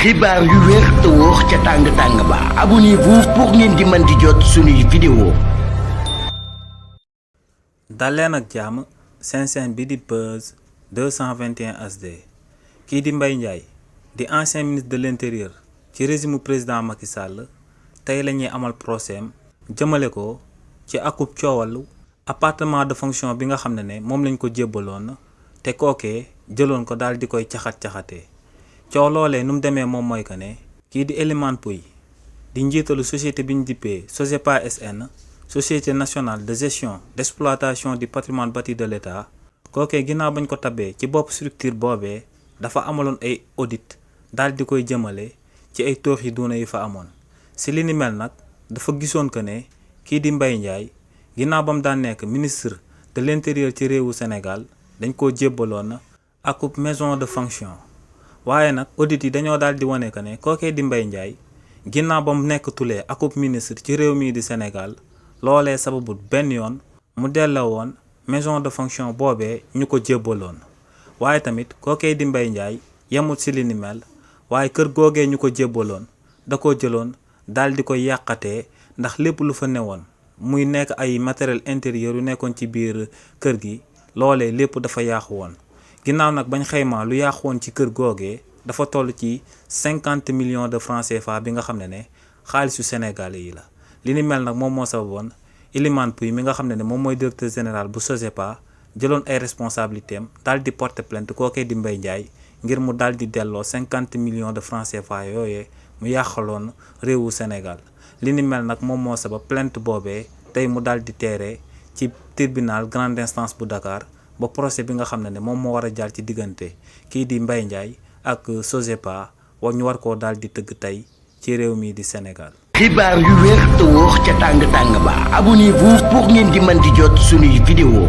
xibaar yu wér te wóor ca tàng-tàng ba abonnez-vous pour ngeen di mën di jot suñuy vidéo. daleen ak jàmm seen bi di Buzz 221 HD kii di Mbaye Ndiaye di ancien ministre de l'intérieur ci régime président Macky Sall tey la ñuy amal procès jëmale ko ci akub coowalu appartement de fonction bi nga xam ne moom lañ ko jébbaloon te kookee jëloon ko daal di koy caxat-caxatee coow loolee nu mu demee moom mooy que ne kii di Elimane Pouye di njiitalu société bi ñu dippee SOGEPA SN société nationale de gestion d'exploitation du patrimoine bâti de l'État kookee ginnaaw bañ ko tabee ci bopp structure boobee dafa amaloon ay audit daal di koy jëmale ci ay tooxi duuna yu fa amoon si li ni mel nag dafa gisoon que ne kii di Mbaye Ndiaye ginnaaw ba mu daan nekk ministre de l'intérieur ci réewu Sénégal dañ koo jébbaloon akub maison de fonction waaye nag audit yi dañoo daal di wane que ne kookee di Mbaye Ndiaye ginnaaw ba mu nekk tulee akub ministre ci réew mii di Sénégal loolee sababut benn yoon mu delloo woon maison de fonction boobee ñu ko jébbaloon waaye tamit kookee di Mbaye Ndiaye yemut si li ni mel waaye kër googee ñu ko jébbaloon da ko jëloon daal di koy yàqatee ndax lépp lu fa newoon muy nekk ay matériel intérieur yu nekkoon ci biir kër gi loolee lépp dafa yàqu woon ginnaaw nag bañ xaymaa lu yàqu woon ci kër googee dafa toll ci 50 millions de francs CFA bi nga xam ne xaalisu sénégalais yi la li ni mel nag moom moo sababoon Elimane Pouye mi nga xam ne moom mooy directeur général bu SOGEPA jëloon ay responsabilités am daal di porter plainte kookee di Mbaye Ndiaye ngir mu daal di delloo 50 millions de francs CFA yooyee mu yàqaloon réewu Sénégal li ni mel nag moom moo sabab plainte boobee tey mu daal di teeree ci tribunal grande instance bu Dakar ba procès bi nga xam ne moom moo war a jaar ci diggante kii di Mbaye Ndiaye ak SOGEPA ñu war koo daal di tëgg tey ci réew mii di Sénégal. xibaar yu wér te wóor ca tàng-tàng ba abonnez-vous pour ngeen di mën di jot suñuy vidéo.